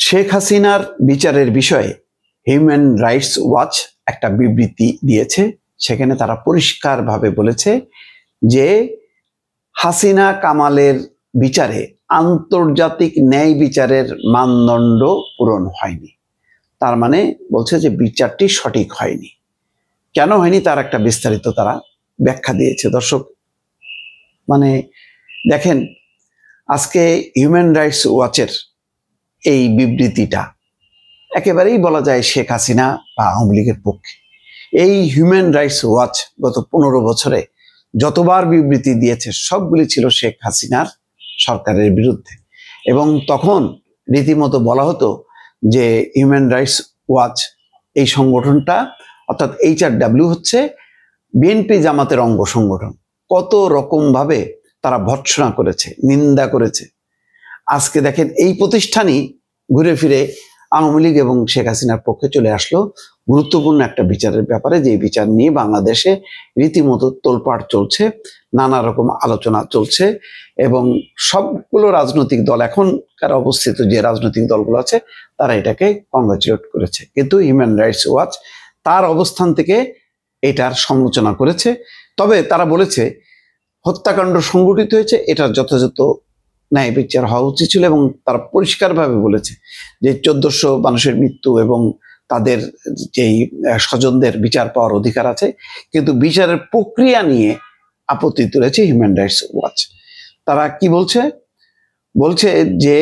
শেখ হাসিনার বিচারের বিষয়ে হিউম্যান রাইটস ওয়াচ একটা বিবৃতি দিয়েছে। সেখানে তারা পরিষ্কারভাবে বলেছে যে হাসিনা কামালের বিচারে আন্তর্জাতিক ন্যায় বিচারের মানদণ্ড পূরণ হয়নি। তার মানে বলছে যে বিচারটি সঠিক হয়নি। কেন হয়নি তার একটা বিস্তারিত তারা ব্যাখ্যা দিয়েছে। দর্শক, মানে দেখেন, আজকে হিউম্যান রাইটস ওয়াচের এই বিবৃতিটা একেবারেই বলা যায় শেখ হাসিনা বা আওয়ামী লীগের পক্ষে। এই হিউম্যান রাইটস ওয়াচ গত 15 বছরে যতবার বিবৃতি দিয়েছে সবগুলি ছিল শেখ হাসিনার সরকারের বিরুদ্ধে। এবং তখন রীতিমতো বলা হতো যে হিউম্যান রাইটস ওয়াচ এই সংগঠনটা অর্থাৎ HRW হচ্ছে বিএনপি জামাতের অঙ্গ সংগঠন। কত রকমভাবে তারা ভর্ৎসনা করেছে, নিন্দা করেছে। আজকে দেখেন এই প্রতিষ্ঠানই ঘুরে ফিরে আওয়ামী লীগ এবং শেখ হাসিনার পক্ষে চলে আসলো গুরুত্বপূর্ণ একটা বিচারের ব্যাপারে, যে বিচার নিয়ে বাংলাদেশে রীতিমতো তোলপাড় চলছে, নানা রকম আলোচনা চলছে এবং সবগুলো রাজনৈতিক দল, এখনকার অবস্থিত যে রাজনৈতিক দলগুলো আছে তারা এটাকে কংগ্রাচুলেট করেছে। কিন্তু হিউম্যান রাইটস ওয়াচ তার অবস্থান থেকে এটার সমালোচনা করেছে। তবে তারা বলেছে হত্যাকাণ্ড সংঘটিত হয়েছে, এটার যথাযথ ন্যায় বিচার হওয়া উচিত ছিল এবং তারা পরিষ্কারভাবে বলেছে যে 1400 মানুষের মৃত্যু এবং তাদের যেই স্বজনদের বিচার পাওয়ার অধিকার আছে, কিন্তু বিচারের প্রক্রিয়া নিয়ে আপত্তি তুলেছে হিউম্যান রাইটস ওয়াচ। তারা কি বলছে? বলছে যে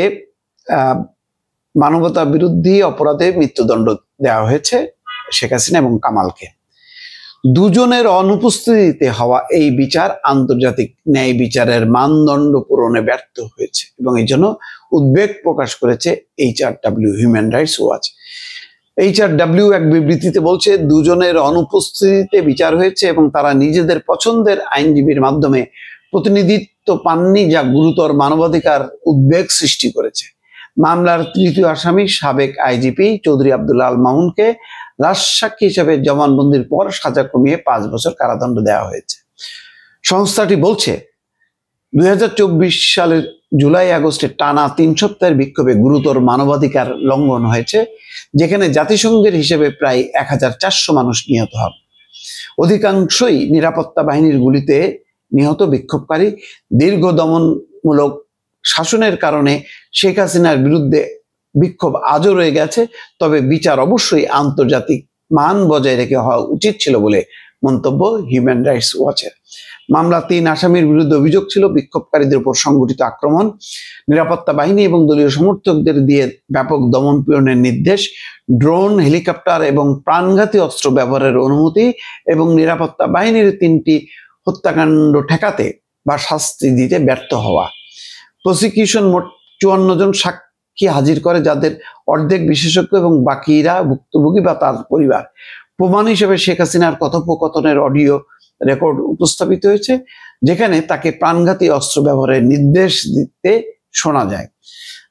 মানবতা বিরোধী অপরাধে মৃত্যুদণ্ড দেওয়া হয়েছে শেখ হাসিনা এবং কামালকে। দুজনের অনুপস্থিতিতে হওয়া এই বিচার আন্তর্জাতিক ন্যায় বিচারের মানদণ্ড পূরণে ব্যর্থ হয়েছে এবং এই জন্য উদ্বেগ প্রকাশ করেছে HRW, human rights watch. HRW এক বিবৃতিতে বলছে দুজনের অনুপস্থিতিতে বিচার হয়েছে এবং তারা নিজেদের পছন্দের আইনজীবীর মাধ্যমে প্রতিনিধিত্ব পাননি, যা গুরুতর মানবাধিকার উদ্বেগ সৃষ্টি করেছে। মামলার তৃতীয় আসামি সাবেক IGP চৌধুরী আব্দুল্লাহ আল মামুনকে রাজসাক্ষী হিসেবে জবানবন্দির পর সাজা কমিয়ে 5 বছর কারাদণ্ড দেওয়া হয়েছে। সংস্থাটি বলছে 2024 সালের জুলাই আগস্টে টানা 3 সপ্তাহের বিক্ষোভে গুরুতর মানবাধিকার লঙ্ঘন হয়েছে, যেখানে জাতিসংঘের হিসেবে প্রায় 1400 মানুষ নিহত হন। অধিকাংশই নিরাপত্তা বাহিনীর গুলিতে নিহত বিক্ষোভকারী। দীর্ঘ দমনমূলক শাসনের কারণে শেখ হাসিনার বিরুদ্ধে বিক্ষোভ আজও রয়ে গেছে, তবে বিচার অবশ্যই আন্তর্জাতিক মান বজায় রেখে হওয়া উচিত ছিল বলে মন্তব্য হিউম্যান রাইটস ওয়াচের। মামলা 3 আসামির বিরুদ্ধে অভিযোগ ছিল বিক্ষোভকারীদের উপর সংগঠিত আক্রমণ, নিরাপত্তা বাহিনী এবং দলীয় সমর্থকদের দিয়ে ব্যাপক দমন পীড়নের নির্দেশ, ড্রোন, হেলিকপ্টার এবং প্রাণঘাতী অস্ত্র ব্যবহারের অনুমতি এবং নিরাপত্তা বাহিনীর 3টি হত্যাকাণ্ড ঠেকাতে বা শাস্তি দিতে ব্যর্থ হওয়া। প্রসিকিউশন মোট 54 জন সাক্ষী হাজির করে, যাদের অর্ধেক বিশেষজ্ঞ এবং বাকিরা ভুক্তভোগী বা তার পরিবার। প্রমাণ হিসেবে শেখ হাসিনার কথোপকথনের অডিও রেকর্ড উপস্থাপিত হয়েছে, যেখানে তাকে প্রাণঘাতী অস্ত্র ব্যবহারের নির্দেশ দিতে শোনা যায়।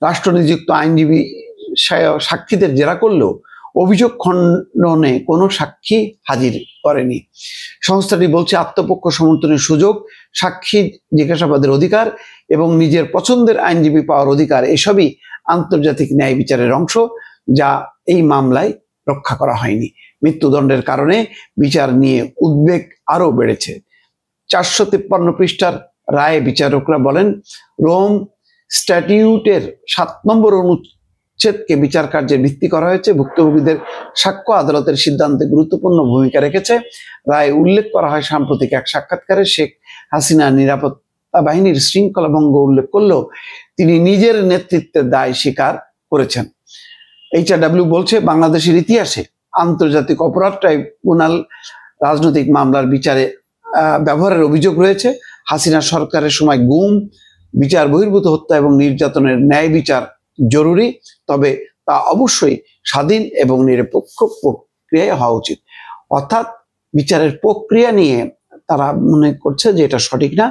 রাষ্ট্রনিযুক্ত আইনজীবী সাক্ষীদের জেরা করলেও অভিযোগ খণ্ডনে কোনো সাক্ষী হাজির করেনি। সংস্থাটি বলছে আত্মপক্ষ সমর্থনের সুযোগ, সাক্ষী জিজ্ঞাসাবাদের অধিকার এবং নিজের পছন্দের আইনজীবী পাওয়ার অধিকার এসবই আন্তর্জাতিক ন্যায় বিচারের অংশ, যা এই মামলায় রক্ষা করা হয়নি। মৃত্যুদণ্ডের কারণে বিচার নিয়ে উদ্বেগ আরো বেড়েছে। 453 পৃষ্ঠার রায়ে বিচারকরা বলেন, রোম স্ট্যাটিউটের 7 নম্বর অনুচ্ছেদকে বিচার কার্যের ভিত্তি করা হয়েছে। ভুক্তভোগীদের সাক্ষ্য আদালতের সিদ্ধান্তে গুরুত্বপূর্ণ ভূমিকা রেখেছে। রায়ে উল্লেখ করা হয়, সাম্প্রতিক এক সাক্ষাৎকারে শেখ হাসিনা নিরাপত্তা বাহিনীর শৃঙ্খলা ভঙ্গ উল্লেখ করলেও তিনি নিজের নেতৃত্বের দায় স্বীকার করেছেন। HRW বলছে বাংলাদেশের ইতিহাসে আন্তর্জাতিক অপরাধ ট্রাইব্যুনাল রাজনৈতিক মামলার বিচারে ব্যবহারের অভিযোগ রয়েছে। হাসিনা সরকারের সময় গুম, বিচার বহির্ভূত হত্যা এবং নির্যাতনের ন্যায় বিচার জরুরি, তবে তা অবশ্যই স্বাধীন এবং নিরপেক্ষ প্রক্রিয়ায় হওয়া উচিত। অর্থাৎ বিচারের প্রক্রিয়া নিয়ে তারা মনে করছে যে এটা সঠিক না,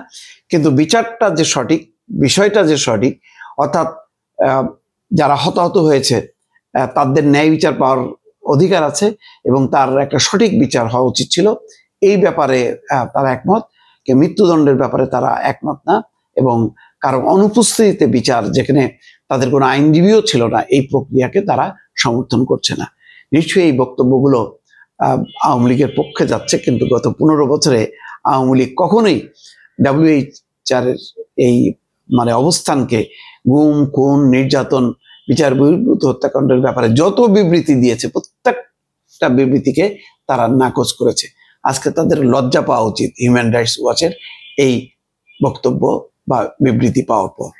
কিন্তু বিচারটা যে সঠিক, বিষয়টা যে সঠিক, অর্থাৎ যারা হতাহত হয়েছে তাদের ন্যায় বিচার পাওয়ার অধিকার আছে এবং তার একটা সঠিক বিচার হওয়া উচিত ছিল, এই ব্যাপারে তারা একমত। মৃত্যুদণ্ডের ব্যাপারে তারা একমত না এবং কারো অনুপস্থিতিতে বিচার, যেখানে তাদের কোনো আইনজীবীও ছিল না, এই প্রক্রিয়াকে তারা সমর্থন করছে না। নিশ্চয়ই এই বক্তব্যগুলো আওয়ামী লীগের পক্ষে যাচ্ছে, কিন্তু গত 15 বছরে আওয়ামী লীগ কখনোই WHR এর এই অবস্থানকে, গুম খুন নির্যাতন বিচার বহির্ভূত হত্যাকাণ্ডের ব্যাপারে যত বিবৃতি দিয়েছে প্রত্যেকটা বিবৃতিকে তারা নাকচ করেছে। আজকে তাদের লজ্জা পাওয়া উচিত হিউম্যান রাইটস ওয়াচের এই বক্তব্য বা বিবৃতি পাওয়ার পর।